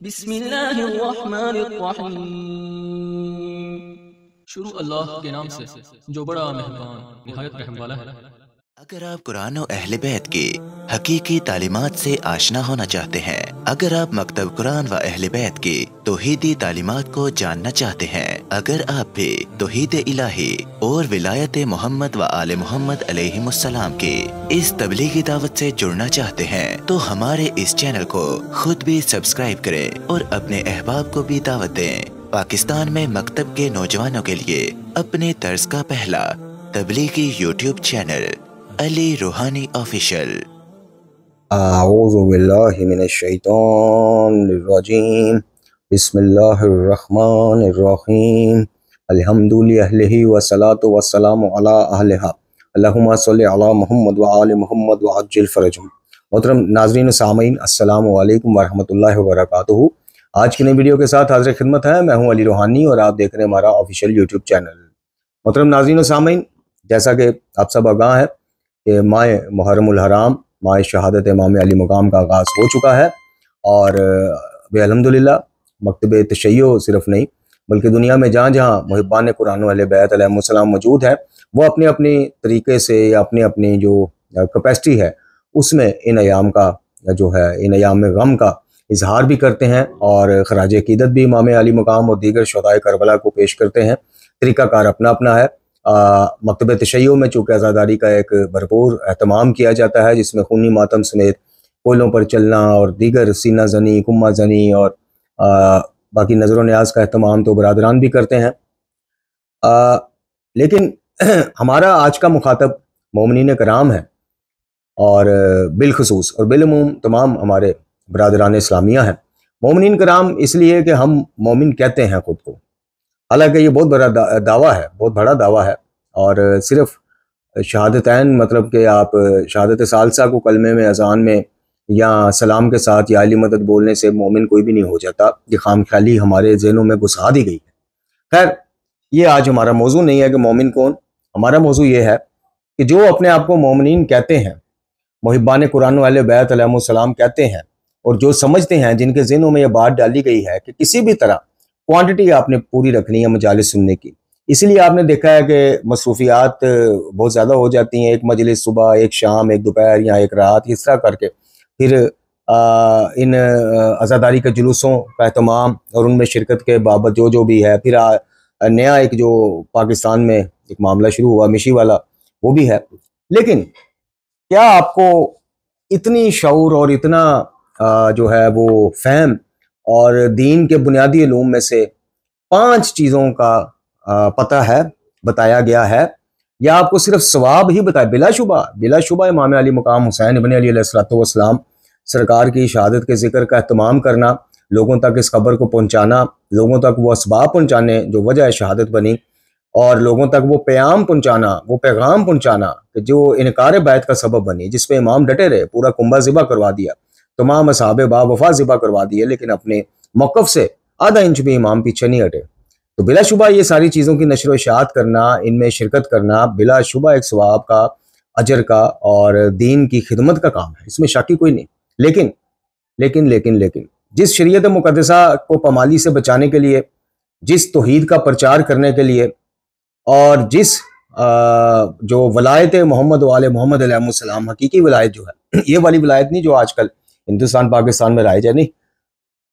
बिस्मिल्लाहिर्रहमानिर्रहीम। शुरू अल्लाह के नाम से जो बड़ा मेहरबान निहायत रहम वाला है। अगर आप कुरान और अहले बैत की हकीकी तालीमात से आशना होना चाहते हैं, अगर आप मकतब कुरान व अहले बैत की तौहीदी तालीमात को जानना चाहते हैं, अगर आप भी तौहीद इलाही और विलायत मोहम्मद व आले मोहम्मद अलैहिमुस्सलाम की इस तबलीगी दावत से जुड़ना चाहते हैं, तो हमारे इस चैनल को खुद भी सब्सक्राइब करें और अपने अहबाब को भी दावत दें। पाकिस्तान में मकतब के नौजवानों के लिए अपने तर्ज का पहला तबलीगी यूट्यूब चैनल अली रूहानी ऑफिशियल। आऊज़ु बिल्लाहि मिनश शैतानिर रजीम। बिस्मिल्लाहिर्रहमानिर्रहीम। अल्हम्दुलिल्लाहि वस्सलातु वस्सलामु अला अहलिहा। अल्लाहुम्मा सल्लि अला मुहम्मद व आलि मुहम्मद व अज्जिल फरजहुम। मोहतरम नाज़रीन सामीन, अस्सलामु अलैकुम व रहमतुल्लाहि व बरकातुहू। आज की नई वीडियो के साथ हाज़िर खिदमत है। मैं हूं अली रूहानी और आप देख रहे हैं हमारा ऑफिशियल यूट्यूब चैनल। मोहतरम नाज़रीन सामीन, जैसा कि आप सब आगाह हैं कि माह मुहर्रमुल हराम, माह शहादत इमाम अली मुकाम का आगाज़ हो चुका है और अल्हम्दुलिल्लाह मकतब तशय्यो सिर्फ नहीं बल्कि दुनिया में जहाँ जहाँ मुहिब्बान कुरान अहले बैत अलैहिमुस्सलाम मौजूद है, वो अपने अपने तरीके से या अपनी अपनी जो कैपेसिटी है उसमें इन अयाम का जो है, इन अयाम में गम का इजहार भी करते हैं और खराज अकीदत भी इमाम अली मुकाम और दीगर शुहदाए करबला को पेश करते हैं। तरीक़ाकार अपना अपना है। मकतब तशय्यो में चूँकि आज़ादारी का एक भरपूर एहतमाम किया जाता है, जिसमें खूनी मातम समेत कोयलों पर चलना और दीगर सीना जनी, कुम्मा जनी और बाकी नज़र व न्याज का एहतमाम तो बरादरान भी करते हैं। लेकिन हमारा आज का मुखातब मोमिनीन कराम है और बिलखसूस और बिलअमूम तमाम हमारे बरादरान इस्लामिया हैं। मोमिनीन कराम इसलिए कि हम मोमिन कहते हैं ख़ुद को, हालांकि ये बहुत बड़ा दावा है, बहुत बड़ा दावा है और सिर्फ शहादतैन मतलब कि आप शहादत सालसा को कलमे में, अजान में या सलाम के साथ या अली मदद बोलने से मोमिन कोई भी नहीं हो जाता। ये खामख्याली हमारे ज़हनों में घुसा दी गई है। खैर, ये आज हमारा मौजू नहीं है कि मोमिन कौन। हमारा मौजू ये है कि जो अपने आप को मोमिनीन कहते हैं, मुहिब्बान कुरान अहले बैत अलैहिमुस्सलाम कहते हैं और जो समझते हैं, जिनके ज़हनों में यह बात डाली गई है कि किसी भी तरह क्वांटिटी आपने पूरी रखनी है मजालिस सुनने की, इसलिए आपने देखा है कि मसरूफियात बहुत ज़्यादा हो जाती हैं। एक मजलिस सुबह, एक शाम, एक दोपहर या एक रात, इस तरह करके फिर इन आज़ादारी के जुलूसों का एहतमाम और उनमें शिरकत के बाबत जो जो भी है। फिर नया एक जो पाकिस्तान में एक मामला शुरू हुआ मिशी वाला, वो भी है। लेकिन क्या आपको इतनी शऊर और इतना जो है वो फहम और दीन के बुनियादी इल्म में से 5 चीज़ों का पता है, बताया गया है, या आपको सिर्फ सवाब ही बताया? बिलाशुबा इमाम अली मुकाम हुसैन इब्न अली अलैहिस्सलाम सरकार की शहादत के जिक्र का एहतमाम करना, लोगों तक इस खबर को पहुँचाना, लोगों तक वो असबाब पहुँचाने जो वजह शहादत बनी, और लोगों तक वो प्याम पहुँचाना, वो पैगाम पहुँचाना कि जो इनकार बैत का सबब बनी, जिसपे इमाम डटे रहे, पूरा कुंबा ज़िबा करवा दिया, तमाम असहाबे बा वफा ज़िबा करवा दिए, लेकिन अपने मौक़िफ़ से आधा इंच भी इमाम पीछे नहीं हटे। तो बिलाशुबा ये सारी चीज़ों की नशर व इशाअत करना, इनमें शिरकत करना बिलाशुबा एक सवाब का, अजर का और दीन की खिदमत का काम है, इसमें शक ही कोई नहीं। लेकिन लेकिन लेकिन लेकिन जिस शरीयत मुक़द्दसा को पमाली से बचाने के लिए, जिस तौहीद का प्रचार करने के लिए और जिस जो वलायत मोहम्मद वाले मोहम्मद अलैहिस्सलाम, हकीकी वलायत जो है, ये वाली वलायत नहीं जो आजकल हिंदुस्तान पाकिस्तान में राइज है, नहीं,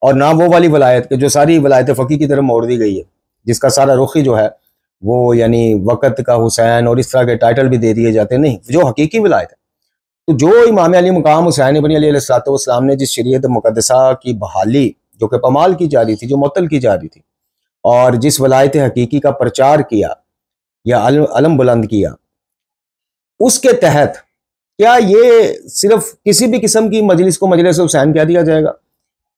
और ना वो वाली वलायत के जो सारी वलायत फ़कीह की तरफ मोड़ दी गई है, जिसका सारा रुख ही जो है वो यानी वक़्त का हुसैन और इस तरह के टाइटल भी दे दिए जाते हैं। नहीं, जो हकीकी वलायत है, तो जो इमाम अली मुकाम हुसैन इब्न अली अलैहिस्सलाम ने जिस शरीयत मुक़द्दसा की बहाली जो कि पमाल की जा रही थी, जो मुअत्तल की जा रही थी, और जिस वलायत हकीकी का प्रचार किया या अलम बुलंद किया, उसके तहत क्या ये सिर्फ किसी भी किस्म की मजलिस को मजलिस हुसैन कह दिया जाएगा?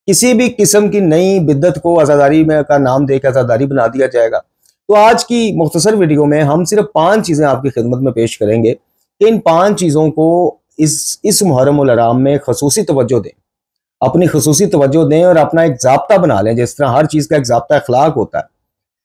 किसी भी किस्म की नई बिद्दत को आज़ादारी में का नाम देकर आज़ादारी बना दिया जाएगा? तो आज की मुख्तसर वीडियो में हम सिर्फ 5 चीज़ें आपकी खिदमत में पेश करेंगे कि इन 5 चीज़ों को इस मुहर्रमुल हराम में खसूसी तवज्जो दें, अपनी खसूसी तवज्जो दें और अपना एक ज़ाब्ता बना लें। जिस तरह हर चीज़ का एक ज़ाब्ता अखलाक होता है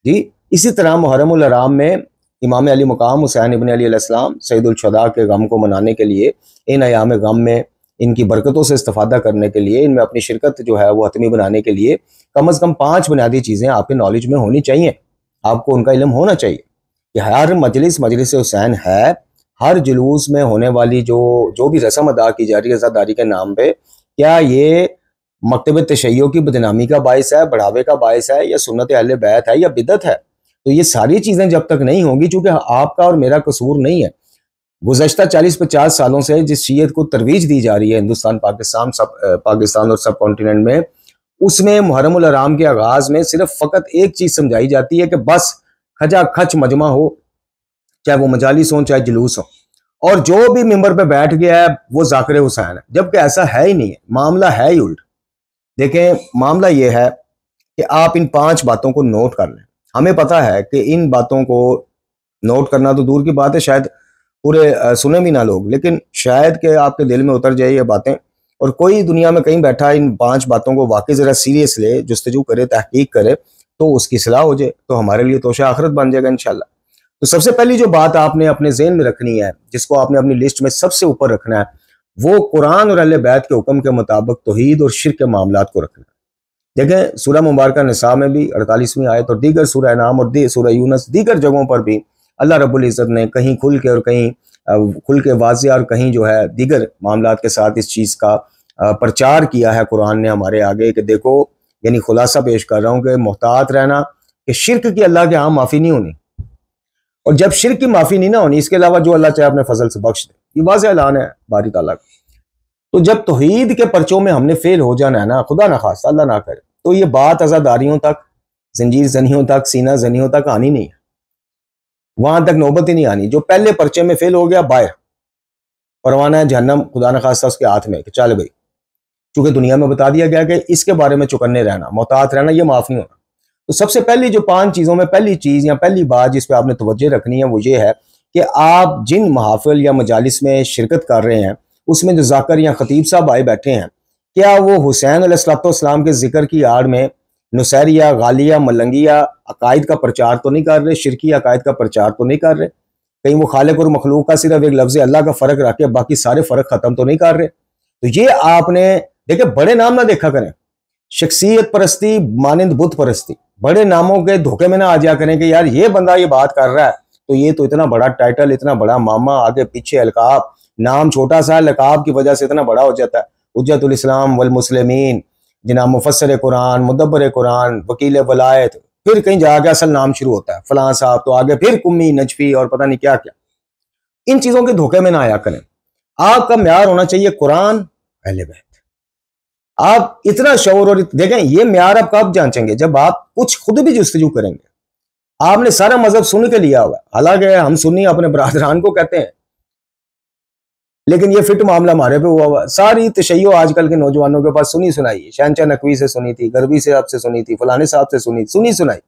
जी, इसी तरह मुहर्रमुल हराम में इमाम अली मुकाम हुसैन इब्न अली अलैहिस्सलाम सैयदुल शुहदा के गम को मनाने के लिए, इन अयाम गम में इनकी बरकतों से इस्तेफादा करने के लिए, इनमें अपनी शिरकत जो है वो हतमी बनाने के लिए कम से कम 5 बुनियादी चीज़ें आपके नॉलेज में होनी चाहिए। आपको उनका इल्म होना चाहिए कि हर मजलिस हुसैन है, हर जुलूस में होने वाली जो भी रस्म अदा की जा रही है अज़ादारी के नाम पे, क्या ये मकतब तशय्यो की बदनामी का बायस है, बढ़ावे का बायस है, या सुन्नत अहले बैत है, या बिदत है? तो ये सारी चीज़ें जब तक नहीं होंगी, चूंकि आपका और मेरा कसूर नहीं है, गुज़श्ता 40-50 सालों से जिस शीयत को तरवीज दी जा रही है हिंदुस्तान, पाकिस्तान और सब कॉन्टिनेंट में, उसमें मुहर्रम उल हराम के आगाज में सिर्फ फ़कत एक चीज़ समझाई जाती है कि बस खचा खच मजमा हो, चाहे वो मजालिस हो चाहे जुलूस हो, और जो भी मिंबर पे बैठ गया है वो ज़ाकिर हुसैन है, जबकि ऐसा है ही नहीं है। मामला है ही उल्ट। देखें, मामला ये है कि आप इन 5 बातों को नोट कर लें। हमें पता है कि इन बातों को नोट करना तो दूर की बात है, शायद पूरे सुने भी ना लोग, लेकिन शायद कि आपके दिल में उतर जाए ये बातें, और कोई दुनिया में कहीं बैठा इन 5 बातों को वाकई ज़रा सीरियस ले, जुस्तजू करे, तहकीक करे, तो उसकी सलाह हो जाए, तो हमारे लिए तोशा आखिरत बन जाएगा इंशाल्लाह। तो सबसे पहली जो बात आपने अपने ज़हन में रखनी है, जिसको आपने अपनी लिस्ट में सबसे ऊपर रखना है, वो कुरान और अहले बैत के हुक्म के मुताबिक तौहीद और शिर्क के मामलात को रखना है। देखें, सूरह मुबारक निसा में भी 48वीं आयत और दीगर सूरह नाम और सूरह यूनस दीगर जगहों पर भी अल्लाह रब्बुल इज़्ज़त ने कहीं खुल के और कहीं खुल के वाज़िह और कहीं जो है दीगर मामलात के साथ इस चीज़ का प्रचार किया है कुरान ने हमारे आगे, कि देखो, यानी खुलासा पेश कर रहा हूँ कि मोहतात रहना कि शिर्क की अल्लाह के यहाँ माफ़ी नहीं होनी, और जब शिर्क की माफ़ी नहीं ना होनी, इसके अलावा जो अल्लाह चाहे अपने फजल से बख्श दे, ये वाज़िह ऐलान है बारी ताला का। तो जब तौहीद के पर्चों में हमने फेल हो जाना है ना, खुदा ना खास्ता अल्लाह ना करे, तो ये बात अज़ादारियों तक, जंजीर जनियों तक, सीना जनियों तक आनी नहीं है, वहां तक नौबत ही नहीं आनी। जो पहले पर्चे में फेल हो गया, बाहर परवाना है जहन्नम खुदा न खास्ता उसके हाथ में कि चल भाई, चूंकि दुनिया में बता दिया गया कि इसके बारे में चौकन्ने रहना, मोहतात रहना, ये माफ नहीं होना। तो सबसे पहली जो 5 चीजों में पहली चीज या पहली बात जिस पे आपने तवज्जो रखनी है वो ये है कि आप जिन महाफिल या मजालिस में शिरकत कर रहे हैं, उसमें जो जाकर या खतीब साहब आए बैठे हैं, क्या वो हुसैन अलैहिस्सलाम के जिक्र की आड़ में नुसैरिया, गालिया, मलंगिया अकायद का प्रचार तो नहीं कर रहे, शिरकी अकायद का प्रचार तो नहीं कर रहे? कहीं वो खालिक और मखलूक का सिर्फ एक लफ्ज़ अल्लाह का फ़र्क रख के बाकी सारे फ़र्क ख़त्म तो नहीं कर रहे? तो ये आपने देखिए, बड़े नाम ना देखा करें, शख्सियत परस्ती मानिंद बुत परस्ती, बड़े नामों के धोखे में ना आ जाया करें कि यार ये बंदा ये बात कर रहा है तो ये तो इतना बड़ा टाइटल, इतना बड़ा मामा, आगे पीछे अलकाब, नाम छोटा सा लकाब की वजह से इतना बड़ा हो जाता है। हुज्जतुल इस्लाम वल मुस्लिमीन, जनाब मुफस्सिर कुरान, मुदब्बर कुरान, वकील वलायत, फिर कहीं जाके असल नाम शुरू होता है फलां साहब, तो आगे फिर कुम्मी, नजफी और पता नहीं क्या क्या। इन चीजों के धोखे में ना आया करें। आपका म्यार होना चाहिए कुरान, अहले बैत। आप इतना शौर और देखें, ये म्यार आप कब जांचेंगे? जब आप कुछ खुद भी जुस्तजू करेंगे। आपने सारा मजहब सुन के लिया हुआ, हालांकि हम सुन्नी अपने बरादरान को कहते हैं, लेकिन ये फिट मामला हमारे पे हुआ हुआ। सारी तशय्यो आजकल के नौजवानों के पास सुनी सुनाई है, शहनशाह नकवी से सुनी थी, गरबी साहब से सुनी थी, फलाने साहब से सुनी सुनाई,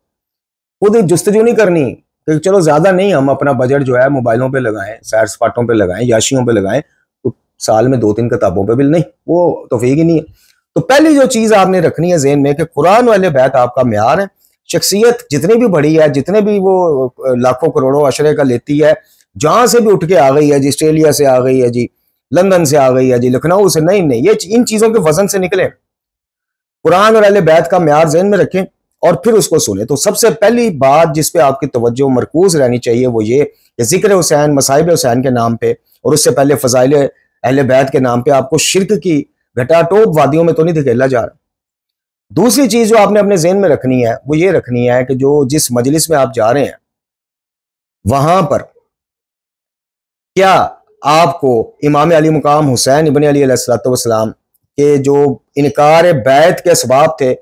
खुद जुस्तजू नहीं करनी कि चलो ज्यादा नहीं, हम अपना बजट जो है मोबाइलों पे लगाएं, सैर सपाटों पे लगाएं, याशियों पे लगाएं, तो साल में 2-3 किताबों पे बिल नहीं, वो तौफीक ही नहीं है। तो पहली जो चीज आपने रखनी है ज़हन में कि कुरान वाले बैत आपका म्यार है। शख्सियत जितनी भी बड़ी है, जितने भी वो लाखों करोड़ों अशरे का लेती है, जहां से भी उठ के आ गई है जी, ऑस्ट्रेलिया से आ गई है जी, लंदन से आ गई है जी, लखनऊ से, नहीं, ये इन चीजों के वजन से निकले। कुरान और अहले बैत का म्यार ज़हन में रखें और फिर उसको सुने। तो सबसे पहली बात जिस पे आपकी तवज्जो मरकूज रहनी चाहिए वो ये कि जिक्र हुसैन, मसाइब हुसैन के नाम पे और उससे पहले फजाइल अहले बैत के नाम पे आपको शिर्क की घटाटोप वादियों में तो नहीं धकेला जा रहा। दूसरी चीज जो आपने अपने ज़हन में रखनी है वो ये रखनी है कि जो जिस मजलिस में आप जा रहे हैं वहां पर क्या आपको इमाम अली मुकाम हुसैन इब्न अली अलैहिस्सलाम के जो इनकार बैत के असबाब थे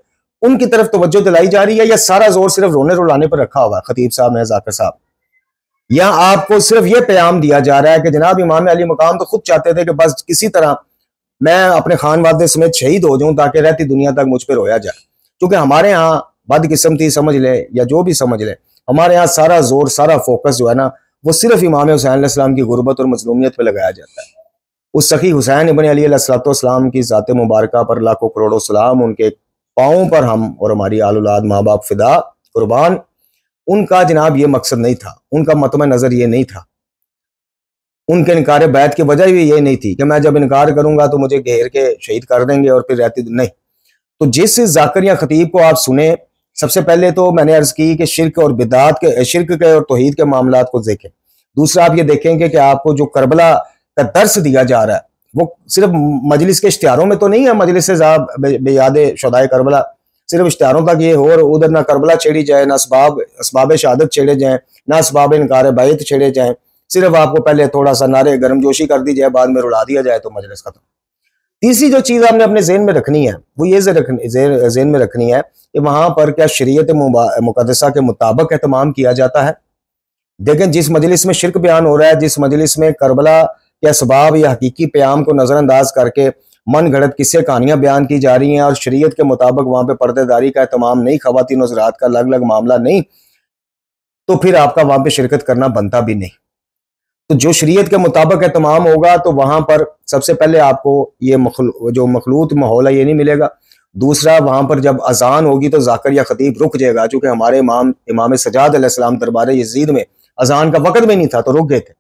उनकी तरफ तवज्जो दिलाई जा रही है, या सारा जोर सिर्फ रोने रुलाने पर रखा हुआ है खतीब साहब ने, जाकिर साहब? या आपको सिर्फ ये पैगाम दिया जा रहा है कि जनाब इमाम अली मुकाम तो खुद चाहते थे कि बस किसी तरह मैं अपने खानवादे समेत शहीद हो जाऊं ताकि रहती दुनिया तक मुझ पर रोया जाए? क्योंकि हमारे यहाँ बदकिस्मती समझ ले या जो भी समझ ले, हमारे यहाँ सारा जोर, सारा फोकस जो है ना वो सिर्फ इमाम हुसैन अलैहिस्सलाम की गुर्बत और मजलूमियत पे लगाया जाता है। उस सखी हुसैन इब्न अली अलैहिस्सलाम की ज़ात मुबारका पर लाखों करोड़ों सलाम, उनके पाँव पर हम और हमारी आल औलाद माँ बाप फिदा कुर्बान। उनका जनाब ये मकसद नहीं था, उनका मतम नज़र ये नहीं था। उनके इनकार बैत की वजह भी ये नहीं थी कि मैं जब इनकार करूंगा तो मुझे घेर के शहीद कर देंगे और फिर रहती नहीं। तो जिस ज़ाकरिया खतीब को आप सुने, सबसे पहले तो मैंने अर्ज की कि शिरक और बिदात के, शिरक के और तौहीद के मामलात को देखें। दूसरा आप ये देखेंगे कि आपको जो करबला का दर्स दिया जा रहा है वो सिर्फ मजलिस के इश्तिहारों में तो नहीं है, मजलिस से बेयाद शुदाए करबला सिर्फ इश्तिहारों तक ये हो और उधर ना करबला छेड़ी जाए, ना असबाब शहादत छेड़े जाए, ना असबाब इनकार बैत छेड़े जाए, सिर्फ आपको पहले थोड़ा सा नारे गर्मजोशी कर दी जाए, बाद में रुला दिया जाए तो मजलिस खत्म। तीसरी जो चीज आपने अपने जेहन में रखनी है वो ये जेहन में रखनी है कि वहां पर क्या शरीयत मुकद्दसा के मुताबिक एहतमाम किया जाता है। देखें, जिस मजलिस में शिरक बयान हो रहा है, जिस मजलिस में करबला के असबाब या हकीकी प्याम को नजरअंदाज करके मन घड़त किस्से कहानियां बयान की जा रही हैं और शरीयत के मुताबिक वहां पे पर्देदारी का एहतमाम नहीं, खवातीन और ज़राअत का अलग अलग मामला नहीं, तो फिर आपका वहां पे शिरकत करना बनता भी नहीं। तो जो शरीयत के मुताबिक एहतमाम होगा तो वहां पर सबसे पहले आपको ये जो मखलूत माहौल है ये नहीं मिलेगा। दूसरा, वहां पर जब अजान होगी तो ज़ाकरिया खतीब रुक जाएगा, चूंकि हमारे इमाम सजाद अलैहिस्सलाम दरबार यजीद में अजान का वक्त भी नहीं था तो रुक गए थे,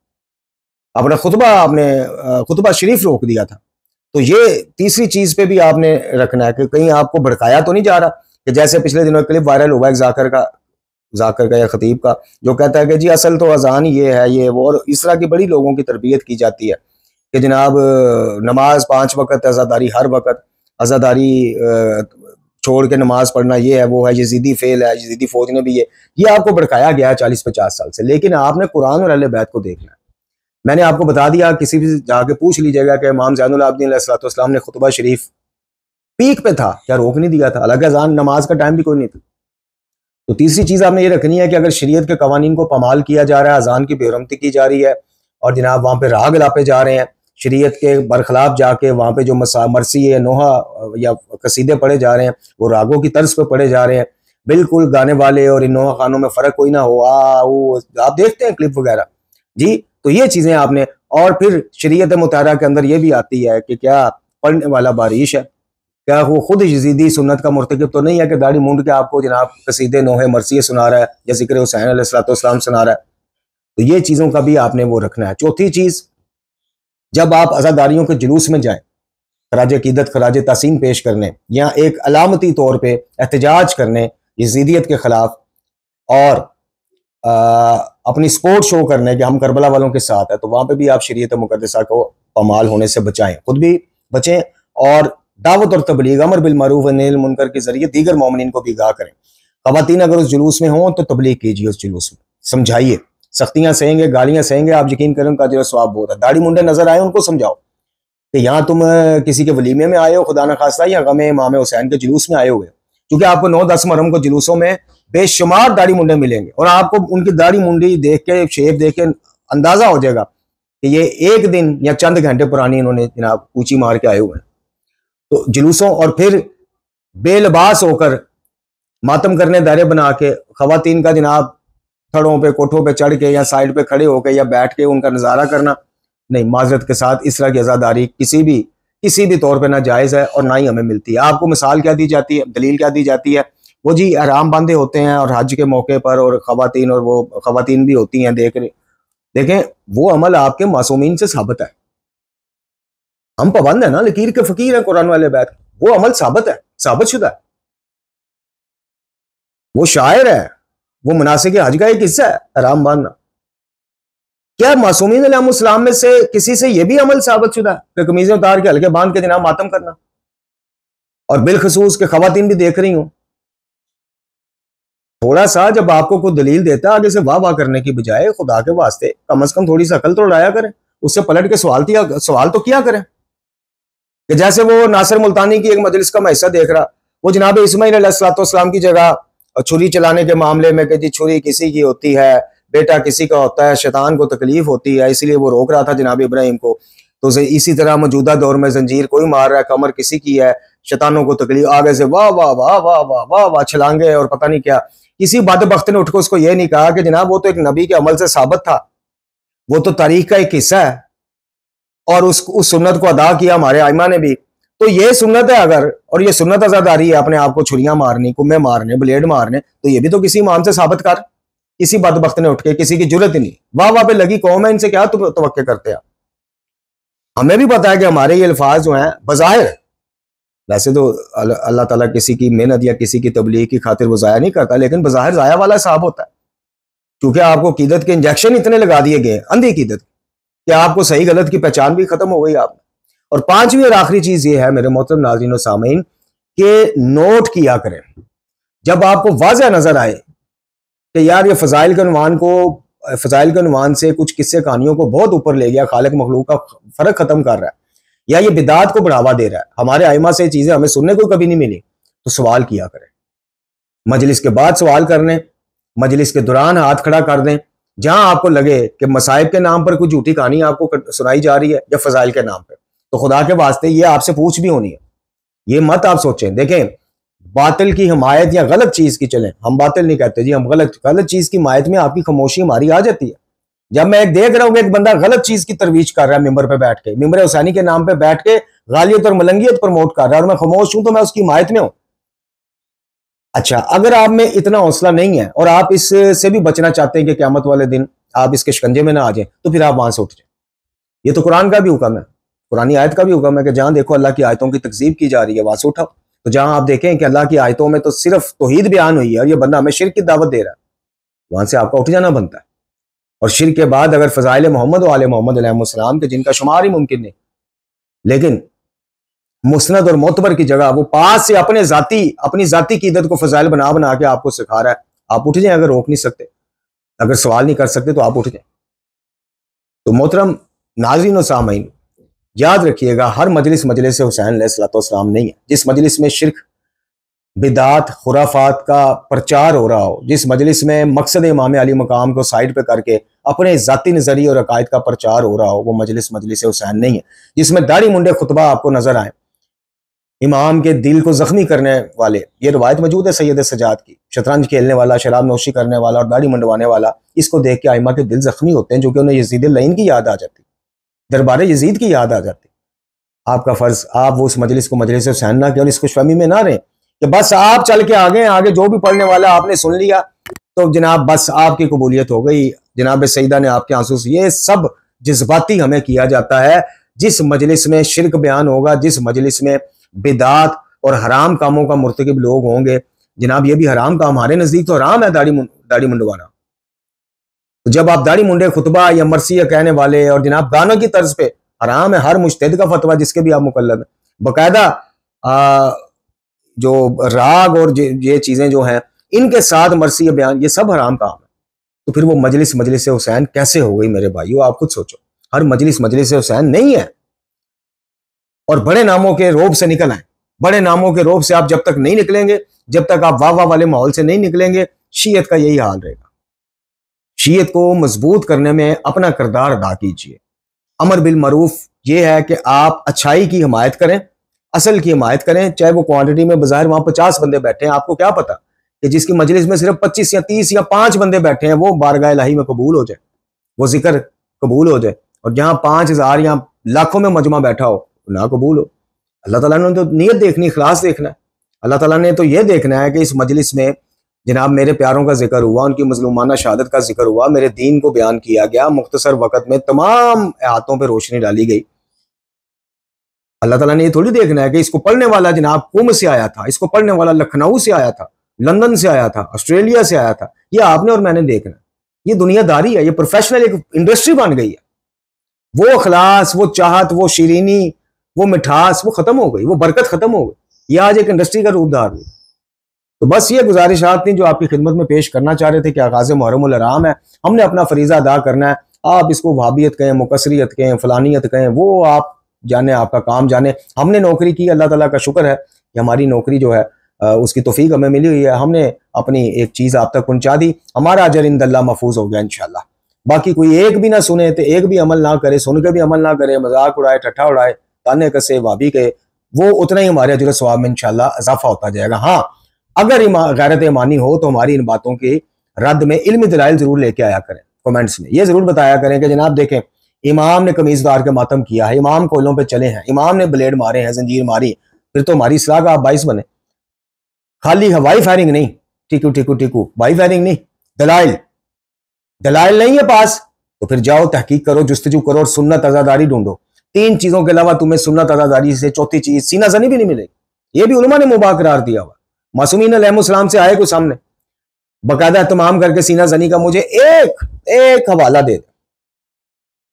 अपना खुतबा शरीफ रोक दिया था। तो ये तीसरी चीज पे भी आपने रखना है कि कहीं आपको भड़काया तो नहीं जा रहा कि जैसे पिछले दिनों क्लिप वायरल हुआ है जाकर का या खतीब का, जो कहता है कि जी असल तो अजान ये है ये वो, और इस तरह की बड़ी लोगों की तरबियत की जाती है कि जनाब नमाज 5 वक्त, अजादारी हर वक्त, अजादारी छोड़ के नमाज पढ़ना ये है वो है, यजीदी फेल है, यजीदी फौज ने भी ये आपको भड़काया गया है 40-50 साल से। लेकिन आपने कुरान और अहले बैत को देखना है। मैंने आपको बता दिया, किसी भी जाके पूछ लीजिएगा कि इमाम ज़ैनुल आबिदीन अलैहिस्सलाम ने खुतबा शरीफ पीक पे था, क्या रोक नहीं दिया था? हालांकि अजान नमाज का टाइम भी कोई नहीं था। तो तीसरी चीज आपने ये रखनी है कि अगर शरीयत के कवानीन को पामाल किया जा रहा है, अजान की बेरहमती की जा रही है और जनाब वहां पे राग लापे जा रहे हैं, शरीयत के बरखिलाफ जाके वहां पे जो मरसी है नोहा या कसीदे पढ़े जा रहे हैं वो रागों की तर्ज पे पढ़े जा रहे हैं, बिल्कुल गाने वाले और इन नोहा खानों में फर्क कोई ना हो, आप देखते हैं क्लिप वगैरह जी। तो ये चीजें आपने, और फिर शरीयत मुताहरा के अंदर ये भी आती है कि क्या पढ़ने वाला बारिश है, क्या वो खुद यजीदी सुन्नत का मुर्तकिब तो नहीं है कि दाढ़ी मूंड के आपको जनाब कसीदे नोहे मरसिये सुना रहा है या जिक्र हुसैन अलैहिस्सलाम सुना रहा है। तो ये चीजों का भी आपने वो रखना है। चौथी चीज, जब आप अज़ादारियों के जुलूस में जाएं खराज अकीदत खराज तासीन पेश करने या एक अलामती तौर पर एहतजाज करने यजीदियत के खिलाफ और अपनी सपोर्ट शो करने कि हम करबला वालों के साथ है, तो वहां पे भी आप शरीयत मुकद्दसा को पामाल होने से बचाएं, खुद भी बचें और दावत और तबलीग, अमर बिल मारूफ व नही मुनकर के जरिए दीगर मोमिनीन को भी आगाह करें। खवातीन अगर उस जुलूस में हों तो तबलीग कीजिए, उस जुलूस में समझाइए, सख्तियां सहेंगे, गालियां सहेंगे, आप यकीन करें उनका अजर सवाब बहुत है। दाढ़ी मुंडे नजर आए उनको समझाओ कि यहाँ तुम किसी के वलीमे में आए हो खुदा न खास्ता या गम इमाम हुसैन के जुलूस में आए हुए, क्योंकि आपको 9-10 मुहर्रम को जुलूसों में बेशुमार दाढ़ी मुंडे मिलेंगे और आपको उनकी दाढ़ी मुंडी देख के, शेप देख के अंदाजा हो जाएगा कि ये एक दिन या चंद घंटे पुरानी इन्होंने जनाब ऊंची मार के आए हुए हैं। तो जुलूसों और फिर बेलबास होकर मातम करने दायरे बना के खवातीन का जनाब थड़ों पे कोठों पे चढ़ के या साइड पे खड़े होकर या बैठ के उनका नज़ारा करना नहीं, माजरत के साथ इस तरह की आज़ादारी किसी भी तौर पे ना जायज़ है और ना ही हमें मिलती है। आपको मिसाल क्या दी जाती है, दलील क्या दी जाती है? वो जी अहराम बांधे होते हैं और हज के मौके पर, और खवातीन और वो खवातीन भी होती हैं, देखें वो अमल आपके मासूमीन से साबित है। हम पाबंद है ना, लकीर के फकीर है कुरान वाले बैत, वो अमल साबित है, साबित शुदा है, वो शायर है, वो मुनासिक हज का एक हिस्सा है अहराम बांधना। क्या मासूमीन अलैहिस्सलाम में से किसी से यह भी अमल साबित शुदा है कि कमीजें उतार के हल्के बांध के जनाब मातम करना, और बिलखसूस के खवातीन भी देख रही हूं? थोड़ा सा जब आपको कोई दलील देता आगे से वाह वाह करने की बजाय खुदा के वास्ते कम से कम थोड़ी सी अकल तो उड़ाया करें, उससे पलट के सवाल तो किया करें। कि जैसे वो नासिर मुल्तानी की एक मजलिस का मैं हिस्सा देख रहा, वो जनाब इस्माइल अलैहिस्सलाम की जगह छुरी चलाने के मामले में कि जी छुरी किसी की होती है, बेटा किसी का होता है, शैतान को तकलीफ होती है, इसलिए वो रोक रहा था जनाब इब्राहिम को। तो इसी तरह मौजूदा दौर में जंजीर कोई मार रहा है, कमर किसी की है, शैतानों को तकलीफ, आगे से वाह वाह वाह वाह वाह वाह वाह छलांगे और पता नहीं क्या। किसी बदबख्त ने उठकर उसको यह नहीं कहा कि जनाब वो तो एक नबी के अमल से साबित था, वो तो तारीख का एक हिस्सा है और उस सुन्नत को अदा किया हमारे आइमा ने भी। तो ये सुन्नत है अगर, और ये सुन्नत आजादारी है अपने आप को छुरियां मारनी, कुम्मे मारने, ब्लेड मारने, तो ये भी तो किसी इमाम से साबित कर। किसी बदबख्त ने उठ के, किसी की जुर्रत ही नहीं, वाह वाह पे लगी कौम है, इनसे क्या तवक्के करते हैं। हमें भी पता है कि हमारे ये अल्फाज जो हैं बज़ाहिर, वैसे तो अल्लाह ताला किसी की मेहनत या किसी की तबलीग की खातिर वो ज़ाया नहीं करता, लेकिन बज़ाहिर ज़ाया वाला साहब होता है, क्योंकि आपको कीदत के इंजेक्शन इतने लगा दिए गए, अंधी कीदत, कि आपको सही गलत की पहचान भी खत्म हो गई आपने। और पांचवी और आखिरी चीज ये है मेरे मोहतरम नाज़रीन और सामीन, कि नोट किया करें जब आपको वाज़ह नजर आए कि यार ये फ़ज़ाइल के उन्वान से कुछ किस्से कहानियों को बहुत ऊपर ले गया, खालिक मखलूक का फर्क खत्म कर रहा है, या ये बिदात को बढ़ावा दे रहा है, हमारे आइमा से चीजें हमें सुनने को कभी नहीं मिली, तो सवाल किया करें। मजलिस के बाद सवाल करने, मजलिस के दौरान हाथ खड़ा कर दें। जहां आपको लगे कि मसाइब के नाम पर कोई झूठी कहानी आपको सुनाई जा रही है या फजाइल के नाम पर, तो खुदा के वास्ते ये आपसे पूछ भी होनी है। ये मत आप सोचें, देखें बातिल की हिमायत या गलत चीज की, चलें हम बातिल नहीं कहते जी, हम गलत चीज की हिमायत में आपकी खामोशी हमारी आ जाती है। जब मैं एक देख रहा हूं कि एक बंदा गलत चीज की तरवीज कर रहा है, मिंबर पे बैठ के, मिंबर हुसैनी के नाम पे बैठ के गालियत और मलंगियत प्रमोट कर रहा है और मैं खामोश हूं, तो मैं उसकी हिमायत में हूं। अच्छा, अगर आप में इतना हौसला नहीं है और आप इससे भी बचना चाहते हैं कि क़यामत वाले दिन आप इसके शिकंजे में ना आ जाए, तो फिर आप वहां से उठ जाए। ये तो कुरान का भी हुक्म है, कुरानी आयत का भी हुक्म है कि जहां देखो अल्लाह की आयतों की तकजीब की जा रही है, वहां से उठाओ। तो जहां आप देखें कि अल्लाह की आयतों में तो सिर्फ तौहीद बयान हुई है और ये बंदा हमें शिर्क की दावत दे रहा है, वहां से आपका उठ जाना बनता है। और शिर्क के बाद अगर फ़ज़ाइल मोहम्मद व आले मोहम्मद अलैहिस्सलाम के जिनका शुमार ही मुमकिन नहीं, लेकिन मुस्नद और मोतबर की जगह वो पास से अपनी जाती कीदत को फ़ज़ाइल बना बना के आपको सिखा रहा है, आप उठ जाएं। अगर रोक नहीं सकते, अगर सवाल नहीं कर सकते, तो आप उठ जाएं। तो मोहतरम नाज़रीन और सामीन, याद रखिएगा, हर मजलिस हुसैन अलैहिस्सलाम नहीं है। जिस मजलिस में शिर्क, बिदात, खुराफात का प्रचार हो रहा हो, जिस मजलिस में मकसद इमाम अली मकाम को साइड पे करके अपने ज़ाती नज़रिए और अकायद का प्रचार हो रहा हो, वो मजलिस हुसैन नहीं है। जिसमें दाढ़ी मुंडे खुतबा आपको नजर आए, इमाम के दिल को जख्मी करने वाले, ये रवायत मौजूद है सैयद सजाद की, शतरंज खेलने वाला, शराब नोशी करने वाला और दाढ़ी मुंडवाने वाला, इसको देख के आइमा के दिल जख्मी होते हैं, जो कि उन्हें यजीद लईन की याद आ जाती, दरबार यजीद की याद आ जाती। आपका फर्ज, आप वो उस मजलिस को मजलिस हुसैन ना कि इस खुशफहमी में ना रहे कि बस आप चल के आगे जो भी पढ़ने वाला आपने सुन लिया तो जनाब बस आपकी कबूलियत हो गई, जनाब सईदा ने आपके आंसू से, ये सब जज्बाती हमें किया जाता है। जिस मजलिस में शिरक बयान होगा, जिस मजलिस में बिदात और हराम कामों का मुर्तकिब लोग होंगे, जनाब ये भी हराम काम, हमारे नजदीक तो हराम है दाढ़ी मुंडवाना। तो जब आप दाढ़ी मुंडे खुतबा या मरसिया कहने वाले और जनाब गानों की तर्ज पे, हराम है, हर मुज्तहिद का फतवा जिसके भी आप मुकल्लद हैं, बाकायदा जो राग और ये चीजें जो हैं इनके साथ मरसिया बयान, ये सब हराम काम है। तो फिर वो मजलिस हुसैन कैसे हो गई मेरे भाइयों? आप खुद सोचो। हर मजलिस हुसैन नहीं है। और बड़े नामों के रोब से निकल आए, बड़े नामों के रोब से आप जब तक नहीं निकलेंगे, जब तक आप वाह वाह वाले माहौल से नहीं निकलेंगे, शीयत का यही हाल रहेगा। शीयत को मजबूत करने में अपना किरदार अदा कीजिए। अमर बिल मरूफ ये है कि आप अच्छाई की हिमायत करें, असल की हिमायत करें, चाहे वो क्वांटिटी में बाजार वहां 50 बंदे बैठे हैं, आपको क्या पता कि जिसकी मजलिस में सिर्फ 25 या 30 या 5 बंदे बैठे हैं वो बारगाह इलाही में कबूल हो जाए, वो जिक्र कबूल हो जाए, और जहां 5000 या लाखों में मजमा बैठा हो ना कबूल हो। अल्लाह ताला ने तो नीयत देखनी, इखलास देखना है। अल्लाह ताला ने तो ये देखना है कि इस मजलिस में जनाब मेरे प्यारों का जिक्र हुआ, उनकी मजलूमाना शहादत का जिक्र हुआ, मेरे दीन को बयान किया गया, मुख्तसर वक्त में तमाम हाथों पर रोशनी डाली गई। अल्लाह ताला ने ये थोड़ी देखना है कि इसको पढ़ने वाला जनाब कुम से आया था, इसको पढ़ने वाला लखनऊ से आया था, लंदन से आया था, ऑस्ट्रेलिया से आया था। ये आपने और मैंने देखना। ये दुनियादारी है, ये प्रोफेशनल एक इंडस्ट्री बन गई है। वो अखलास, वो चाहत, वो शीरीनी, वो मिठास वो खत्म हो गई, वो बरकत खत्म हो गई। ये आज एक इंडस्ट्री का रूप धार हुई। तो बस ये गुजारिशात थी जो आपकी खिदमत में पेश करना चाह रहे थे कि आगाज़ मुहर्रम उल हराम है, हमने अपना फरीजा अदा करना है। आप इसको वहाबियत कहें, मुकसरियत कहें, फलानियत कहें, वो आप जाने, आपका काम जाने। हमने नौकरी की, अल्लाह ताला का शुक्र है कि हमारी नौकरी जो है उसकी तौफीक हमें मिली हुई है। हमने अपनी एक चीज़ आप तक पहुंचा दी, हमारा अजर इंदल्लाह महफूज हो गया इंशाल्लाह। बाकी कोई एक भी ना सुने तो एक भी अमल ना करे, सुन के भी अमल ना करे, मजाक उड़ाए, ठट्ठा उड़ाए, ताने कसे, वाबी के, वो उतना ही हमारे अजर सवाब में इंशाल्लाह इजाफा होता जाएगा। हाँ, अगर गैरत ईमानी हो तो हमारी इन बातों के रद्द में इल्मी दलाइल जरूर लेके आया करें। कमेंट्स में ये जरूर बताया करें कि जनाब देखें, इमाम ने कमीजदार के मातम किया है, इमाम कोयलों पे चले हैं, इमाम ने ब्लेड मारे हैं, जंजीर मारी, फिर तो हमारी इस्लाह का आप बाइस बने। खाली हवाई फायरिंग नहीं, टीकू टीकू टीकू, वाई फायरिंग नहीं, दलाइल दलाइल नहीं है पास, तो फिर जाओ तहकीक करो, जुस्तजू करो और सुन्नत आजादारी ढूंढो। 3 चीजों के अलावा तुम्हें सुन्नत आजादारी से चौथी चीज सीना जनी भी नहीं मिलेगी। ये भी उलमा ने मुबाह करार दिया हुआ। मासूमीन अलैहिस्सलाम से आए को सामने बाकायदा तमाम करके सीना जनी का मुझे एक हवाला दे दे।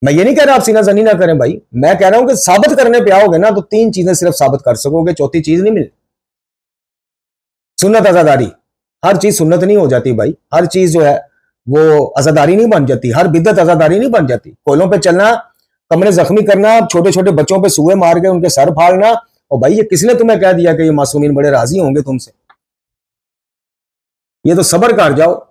मैं ये नहीं कह रहा आप सीना जनी ना करें भाई, मैं कह रहा हूं कि साबित करने पे आओगे ना तो 3 चीजें सिर्फ साबित कर सकोगे, चौथी चीज नहीं मिले। सुन्नत आजादारी, हर चीज सुन्नत नहीं हो जाती भाई, हर चीज जो है वो आजादारी नहीं बन जाती, हर बिदत आजादारी नहीं बन जाती। कोयलों पे चलना, कमरे जख्मी करना, छोटे छोटे बच्चों पे सुए मार के उनके सर फाड़ना, और भाई ये किसने तुम्हें कह दिया कि ये मासूमीन बड़े राजी होंगे तुमसे? ये तो सब्र कर जाओ,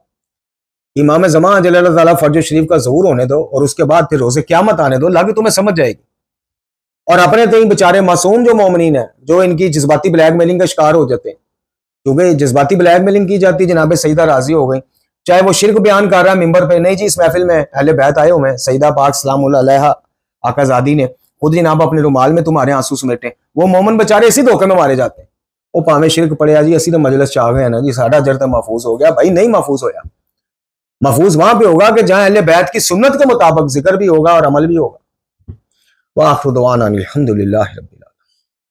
इमाम ज़मान जल्लल्लाहु ताला फर्ज शरीफ का ज़हूर होने दो और उसके बाद फिर रोज़े क़यामत आने दो, लागे तुम्हें समझ जाएगी। और अपने तो बेचारे मासूम जो मोमिनीन है, जो इनकी जज्बाती ब्लैकमेलिंग का शिकार हो जाते हैं, क्योंकि जज्बाती ब्लैकमेलिंग की जाती, जनाब सईदा राजी हो गई, चाहे वो शिरक बयान कर रहा है मिंबर पे, नहीं जी इस महफिल में अहले बैत आए हुए हैं, सईदा पाक सलामुल्लाह अलैहा आकाज़ादी ने खुद जनाब अपने रुमाल में तुम्हारे आंसू समेटे, वो मोमन बेचारे इसी धोखे में मारे जाते हैं। वो भावें शिरक पड़े जी, असी तो मजलिस च आ गए ना जी, साडा जर तो महफूज हो गया। भाई नहीं महफूज होया, महफूज वहां पे होगा कि जहां अहले बैत की सुन्नत के मुताबिक जिक्र भी होगा और अमल भी होगा। वाखिर दुआना अनिल हम्दुलिल्लाहि रब्बिल आलमीन।